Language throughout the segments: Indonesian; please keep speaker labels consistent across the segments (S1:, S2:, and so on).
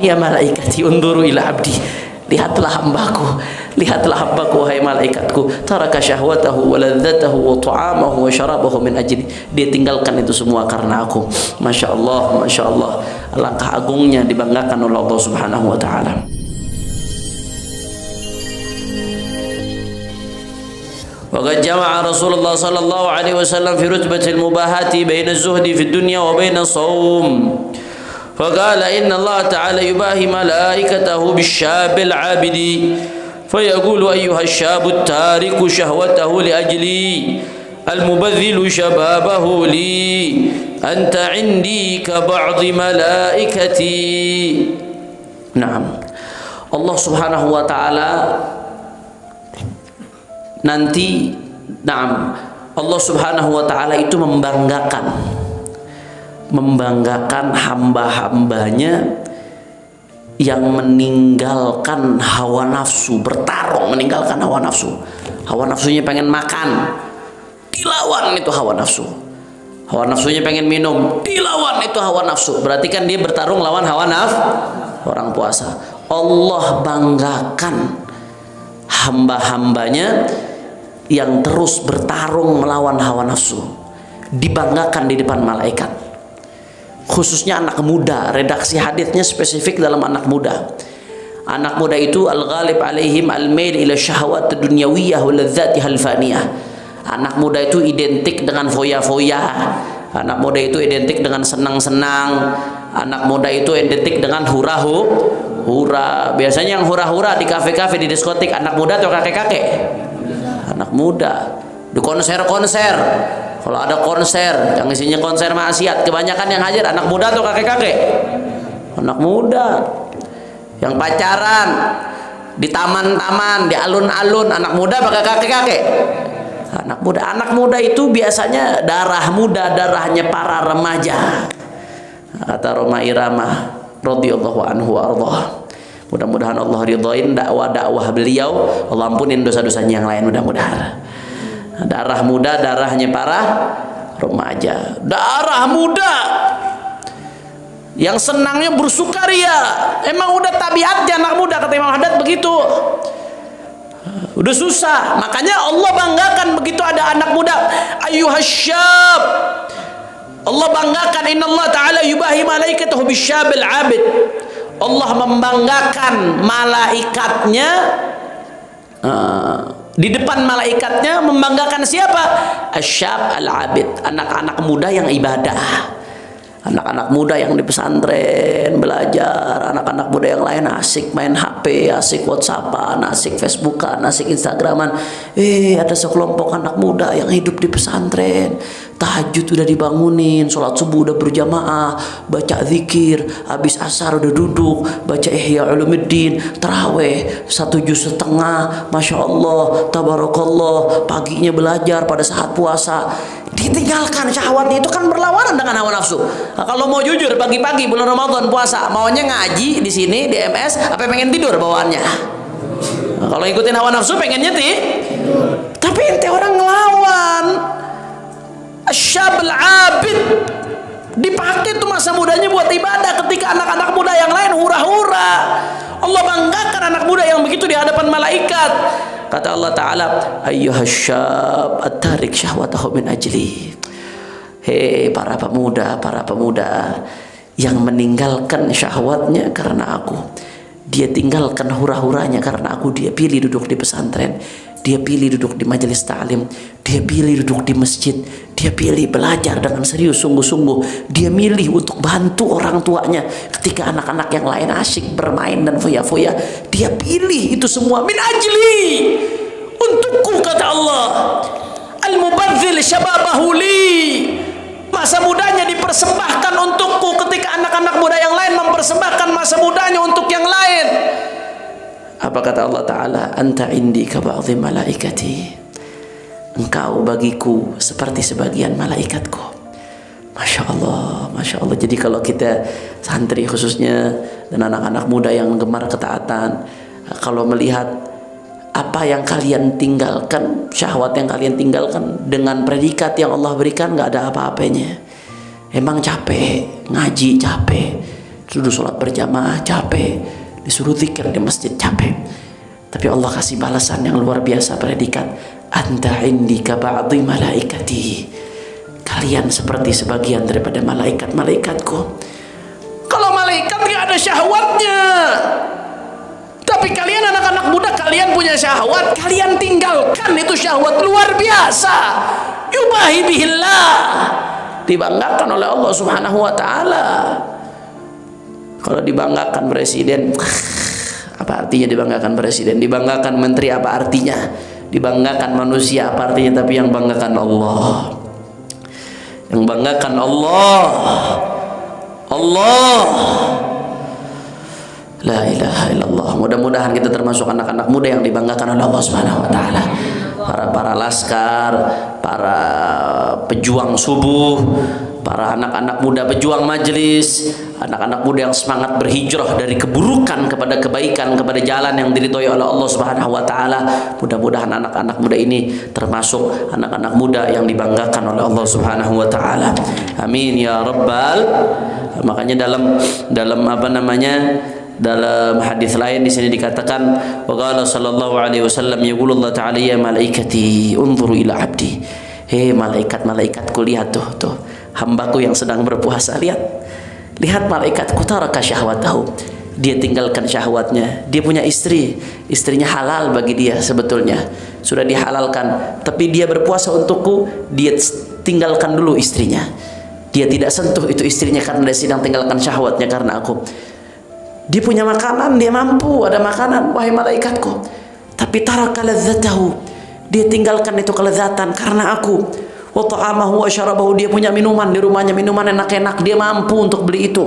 S1: Ya malaikati unduru ila abdi, lihatlah hambaku wahai malaikatku, taraka syahwatahu wa ladzatahu wa ta'amahu wa syarabahu min ajli, dia tinggalkan itu semua karena aku. Masya Allah, Masya Allah, alangkah agungnya dibanggakan oleh Allah Subhanahu wa ta'ala. وقد جمع رسول الله صلى الله عليه وسلم في رتبة المباهاة بين الزهد في الدنيا وبين الصوم، فقال إن الله تعالى يباهي ملائكته بالشاب العابد فيقول أيها الشاب التارك شهوته لأجلي المبذل شبابه لي أنت عندي كبعض ملائكتي. نعم، Allah Subhanahu wa ta'ala nanti, Allah Subhanahu wa ta'ala itu membanggakan hamba-hambanya yang meninggalkan hawa nafsu, bertarung meninggalkan hawa nafsu. Hawa nafsunya pengen makan, dilawan itu hawa nafsu. Hawa nafsunya pengen minum, dilawan itu hawa nafsu. Berarti kan dia bertarung lawan hawa nafsu. Orang puasa, Allah banggakan hamba-hambanya yang terus bertarung melawan hawa nafsu, dibanggakan di depan malaikat. Khususnya anak muda, redaksi hadisnya spesifik dalam anak muda. Anak muda itu al-ghalib alaihim al-mail ila syahwat dunyawiyah wa ladzatiha al-faniyah. Anak muda itu identik dengan foya-foya. Anak muda itu identik dengan senang-senang. Anak muda itu identik dengan hura. Biasanya yang hura-hura di kafe-kafe, di diskotik, anak muda atau kakek-kakek? Anak muda. Di konser-konser, kalau ada konser yang isinya konser maksiat, kebanyakan yang hadir anak muda atau kakek-kakek? Anak muda. Yang pacaran di taman-taman, di alun-alun, anak muda pakai kakek-kakek? Anak muda. Anak muda itu biasanya darah muda, darahnya para remaja. Kata Roma Irama radhiyallahu anhu warḍah. Mudah-mudahan Allah ridhain dakwah-dakwah beliau, Allah ampunin dosa-dosanya yang lain mudah-mudahan. Darah muda, darahnya para remaja. Darah muda yang senangnya bersukaria. Emang udah tabiatnya anak muda, kata Imam Haddad begitu. Udah susah, makanya Allah banggakan begitu ada anak muda. Ayyuhasyab, Allah banggakan innallaha ta'ala yubahi malaikatahu bisyabil abid. Allah membanggakan malaikatnya, di depan malaikatnya membanggakan siapa? Asyab al-abid, anak-anak muda yang ibadah. Anak-anak muda yang di pesantren belajar, anak-anak muda yang lain asik main HP, asik WhatsAppan, asik Facebookan, asik Instagraman. Ada sekelompok anak muda yang hidup di pesantren, tahajud udah dibangunin, sholat subuh udah berjamaah, baca zikir, habis asar udah duduk, baca Ihya Ulumuddin, taraweh 1,5 juz, Masya Allah, tabarakallah, paginya belajar pada saat puasa. Ditinggalkan syahwatnya, itu kan berlawanan dengan hawa nafsu. Nah, kalau mau jujur, pagi-pagi bulan Ramadan puasa, maunya ngaji di sini di MS, apa pengen tidur bawaannya? Nah, kalau ikutin hawa nafsu pengennya tidur. Tapi ente orang ngelawan. Asyabul abid, dipakai tuh masa mudanya buat ibadah, ketika anak-anak muda yang lain hura-hura. Allah banggakan anak muda yang begitu di hadapan malaikat. Kata Allah Ta'ala, ayyuhasyab at-tarik syahwatahu min ajli. Hei para pemuda yang meninggalkan syahwatnya karena aku. Dia tinggalkan hura-huranya karena aku. Dia pilih duduk di pesantren, dia pilih duduk di majelis ta'lim, dia pilih duduk di masjid, dia pilih belajar dengan serius sungguh-sungguh, dia milih untuk bantu orang tuanya ketika anak-anak yang lain asyik bermain dan foya-foya. Dia pilih itu semua min ajli, untukku, kata Allah. Al-mubadzil syababahu li, masa mudanya dipersembahkan untukku, ketika anak-anak muda yang lain mempersembahkan masa mudanya untuk yang lain. Apa kata Allah Ta'ala? Anta indi ka ba'dhi malaikati, engkau bagiku seperti sebagian malaikatku. Masya Allah, Masya Allah. Jadi kalau kita santri khususnya dan anak-anak muda yang gemar ketaatan, kalau melihat apa yang kalian tinggalkan, syahwat yang kalian tinggalkan dengan predikat yang Allah berikan, nggak ada apa-apanya. Emang capek ngaji, capek Disuruh sholat berjamaah capek, disuruh zikir di masjid capek. Tapi Allah kasih balasan yang luar biasa, predikat anta indika ba'dhi malaikati. Kalian seperti sebagian daripada malaikat-malaikatku. Kalau malaikat gak ada syahwatnya, tapi kalian anak-anak muda, kalian punya syahwat, kalian tinggalkan itu syahwat luar biasa. Yubahi bihillah, dibanggakan oleh Allah Subhanahu wa ta'ala. Kalau dibanggakan presiden, apa artinya dibanggakan presiden? Dibanggakan menteri, apa artinya? Dibanggakan manusia, apa artinya? Tapi yang banggakan Allah, yang banggakan Allah, Allah. La ilaha illallah. Mudah-mudahan kita termasuk anak-anak muda yang dibanggakan oleh Allah Subhanahu wa ta'ala. Para laskar, para pejuang subuh, para anak-anak muda pejuang majelis, anak-anak muda yang semangat berhijrah dari keburukan kepada kebaikan, kepada jalan yang diridhoi oleh Allah Subhanahu wa ta'ala. Mudah-mudahan anak-anak muda ini termasuk anak-anak muda yang dibanggakan oleh Allah Subhanahu wa ta'ala. Amin ya rabbal. Makanya dalam apa namanya, dalam hadis lain di sini dikatakan, wa qala sallallahu alaihi wasallam, yaqulu Allah ta'ala ya malaikati unzuru ila abdi. Hei malaikat-malaikatku, lihat tuh hambaku yang sedang berpuasa, lihat malaikatku, taraka syahwatahu, dia tinggalkan syahwatnya. Dia punya istrinya halal bagi dia, sebetulnya sudah dihalalkan, tapi dia berpuasa untukku, dia tinggalkan dulu istrinya, dia tidak sentuh itu istrinya karena dia sedang tinggalkan syahwatnya karena aku. Dia punya makanan, dia mampu ada makanan, wahai malaikatku, tapi taraka ladzatahu, dia tinggalkan itu kelezatan karena aku. Wa ta'amahu wa syarabahu, dia punya minuman di rumahnya, minuman enak-enak, dia mampu untuk beli itu,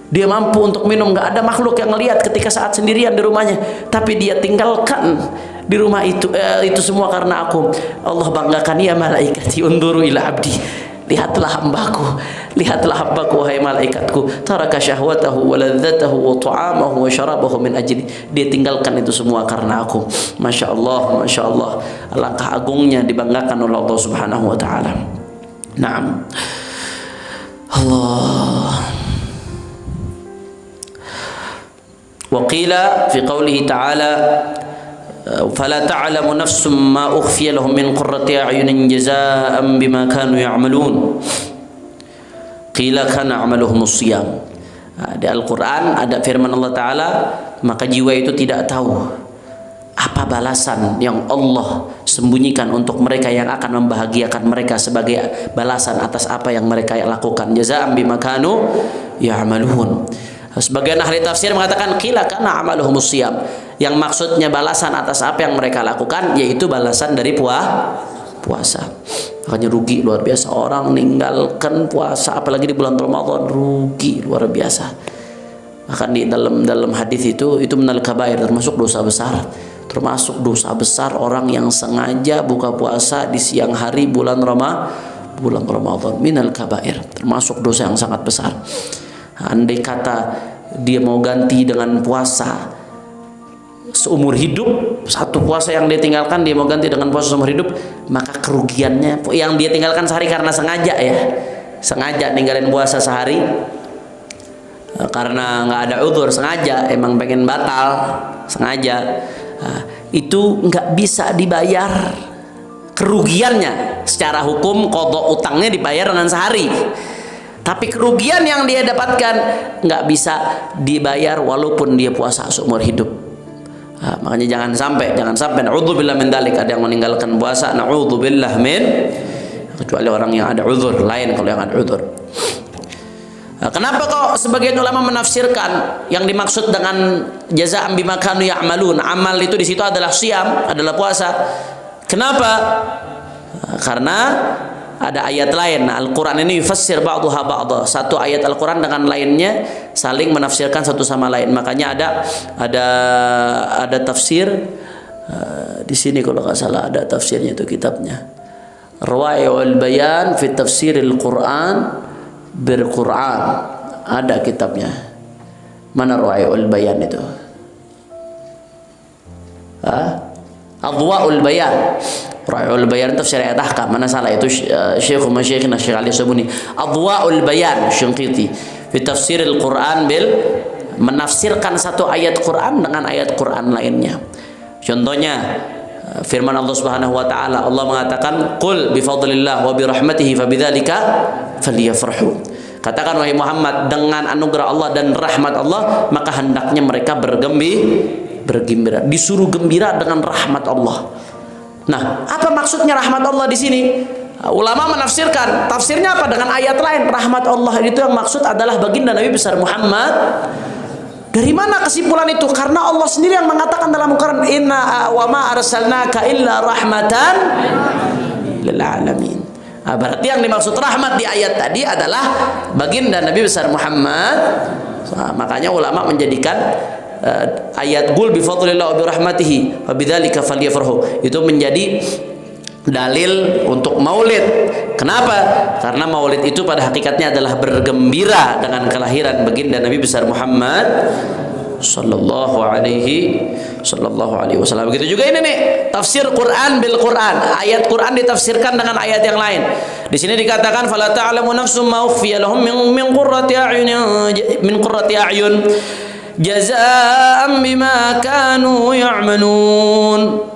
S1: dia mampu untuk minum. Gak ada makhluk yang ngelihat ketika saat sendirian di rumahnya, tapi dia tinggalkan di rumah itu semua karena aku. Allah banggakan, ya malaikati unduru ila abdi, lihatlah hambaku, wahai malaikatku, taraka syahwatahu wa ladzatahu wa ta'amahu wa syarabahu min ajli, dia tinggalkan itu semua karena aku. Masya Allah, Masya Allah, alangkah agungnya dibanggakan oleh Allah Subhanahu wa ta'ala. Naam, Allah. Wa qila fi qawlihi ta'ala, فلا تعلم نفس ما أخفي لهم من قرة أعين جزاء بما كانوا يعملون قيل كان عملهم الصيام. Di Al-Quran ada firman Allah Ta'ala, maka jiwa itu tidak tahu apa balasan yang Allah sembunyikan untuk mereka yang akan membahagiakan mereka sebagai balasan atas apa yang mereka lakukan. Jazaa'an bima kanu ya'malun. Sebagian ahli tafsir mengatakan qila kana amaluhumus shiyam, yang maksudnya balasan atas apa yang mereka lakukan yaitu balasan dari puasa. Makanya rugi luar biasa orang meninggalkan puasa, apalagi di bulan Ramadan, rugi luar biasa. Bahkan di dalam hadis itu minal kabair, termasuk dosa besar. Termasuk dosa besar orang yang sengaja buka puasa di siang hari bulan Ramadan, minal kabair, termasuk dosa yang sangat besar. Andai kata dia mau ganti dengan puasa seumur hidup, satu puasa yang dia tinggalkan dia mau ganti dengan puasa seumur hidup, maka kerugiannya yang dia tinggalkan sehari karena sengaja ninggalin puasa sehari karena nggak ada udzur, sengaja emang pengen batal, sengaja, itu nggak bisa dibayar kerugiannya. Secara hukum qadha utangnya dibayar dengan sehari, tapi kerugian yang dia dapatkan nggak bisa dibayar walaupun dia puasa seumur hidup. Makanya jangan sampai na'udzubillah min dzalik, ada yang meninggalkan puasa, na'udzubillah min, kecuali orang yang ada uzur, lain kalau yang ada uzur. Kenapa kok sebagian ulama menafsirkan yang dimaksud dengan jazaa'an bima kanu ya'malun, amal itu di situ adalah siyam, adalah puasa. Kenapa? Karena ada ayat lain. Al-Quran ini yufassir ba'duha ba'dha. Satu ayat Al-Quran dengan lainnya saling menafsirkan satu sama lain. Makanya ada tafsir di sini kalau nggak salah ada tafsirnya itu kitabnya. Rawai'ul Bayan fi Tafsiril Quran bil Quran. Ada kitabnya. Mana Rawai'ul Bayan itu? Adwa'ul Bayan. Ra'ul Bayan tafsir ayat ahkam, mana salah itu Syekh Masyikhna Syekh Ali Sabuni. Adwa'ul Bayan Syinqiti fi tafsiril Quran bil, menafsirkan satu ayat Quran dengan ayat Quran lainnya. Contohnya firman Allah Subhanahu wa taala, Allah mengatakan qul bi fadlillah wa bi rahmatihi fabidzalika falyafrahu. Katakan wahai Muhammad, dengan anugerah Allah dan rahmat Allah maka hendaknya mereka bergembira. Disuruh gembira dengan rahmat Allah. Nah, apa maksudnya rahmat Allah di sini? Ulama menafsirkan, tafsirnya apa? Dengan ayat lain, rahmat Allah itu yang maksud adalah baginda Nabi besar Muhammad. Dari mana kesimpulan itu? Karena Allah sendiri yang mengatakan dalam Al-Quran, inna wa ma arsalnaka illa rahmatan lil alamin. Nah, berarti yang dimaksud rahmat di ayat tadi adalah baginda Nabi besar Muhammad. Nah, makanya ulama menjadikan ayat qul bi fadlillah wa bi rahmatihi wa bidzalika falyafrahu itu menjadi dalil untuk maulid. Kenapa? Karena maulid itu pada hakikatnya adalah bergembira dengan kelahiran baginda Nabi besar Muhammad sallallahu alaihi wasallam. Begitu juga ini nih, tafsir Quran bil Quran. Ayat Quran ditafsirkan dengan ayat yang lain. Di sini dikatakan fala ta'lamu nafsum ma ukhfiya lahum min qurrati a'yun jazaa'an bima kanu ya'malun.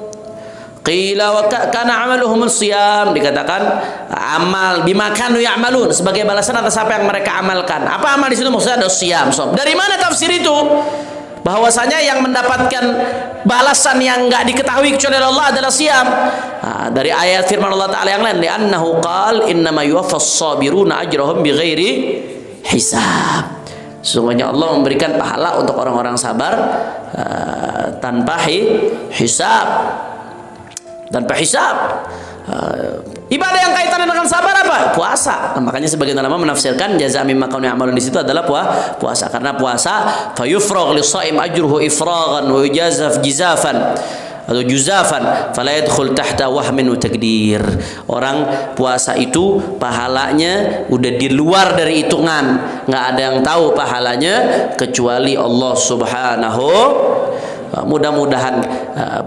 S1: Qila wa kana amaluhum as-siyam, dikatakan amal bima kanu ya'malun, sebagai balasan atas apa yang mereka amalkan. Apa amal di situ? Maksudnya ada siyam. Dari mana tafsir itu? Bahwasanya yang mendapatkan balasan yang enggak diketahui kecuali Allah adalah siyam. Nah, dari ayat firman Allah Ta'ala yang lain, li'annahu qala innama yuwaffas sabiruna ajrahum bighairi hisab. Sesungguhnya Allah memberikan pahala untuk orang-orang sabar tanpa hisab. Ibadah yang kaitannya dengan sabar apa? Puasa. Nah, makanya sebagian ulama menafsirkan jaza mimma kanu ya'malun di situ adalah puasa, karena puasa fayufragh lis-shaim ajruhu ifraghan wa yujazaf jizafan atau juzafan fala yadkhul tahta wahmin wa taqdir. Orang puasa itu pahalanya udah di luar dari hitungan, nggak ada yang tahu pahalanya kecuali Allah Subhanahu. Mudah-mudahan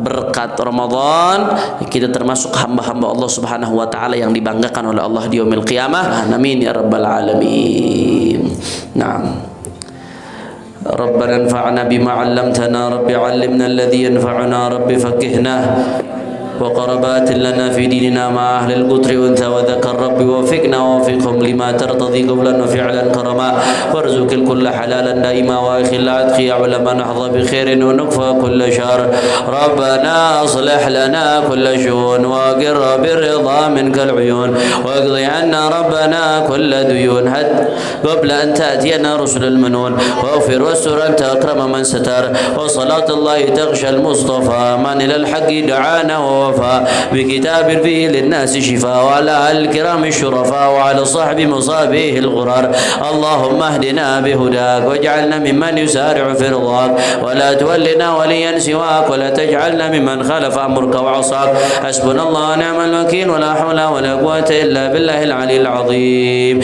S1: berkat Ramadan kita termasuk hamba-hamba Allah Subhanahu wa taala yang dibanggakan oleh Allah di yaumil qiyamah. Amin ya rabbal alamin. Naam. Rabbana anfa'na bima 'allamtana, rabbi 'allimna alladhi yanfa'una, rabbi faqihna وقربات لنا في ديننا مع أهل القطر وانثى وذكر ربي وفقنا ووفقهم لما ترتضي قولا وفعلا كرما وارزق الكل حلالا دائما وأخل أدخي علما نحظى بخير ونكفى كل شر ربنا أصلح لنا كل شؤون وأقر بالرضا منك العيون واقضي عنا ربنا كل ديون قبل أن تأتينا رسل المنون واغفر واستر أنت أكرم من ستر وصلاة الله تغشى المصطفى من إلى الحق دعانا بكتاب فيه للناس شفاء وعلى الكرام الشرفاء وعلى صحب مصابيه الغرار اللهم اهدنا بهداك واجعلنا ممن يسارع في رضاك ولا تولنا وليا سواك ولا تجعلنا ممن خالف أمرك وعصاك حسبنا الله ونعم الوكيل ولا حول ولا قوة إلا بالله العلي العظيم.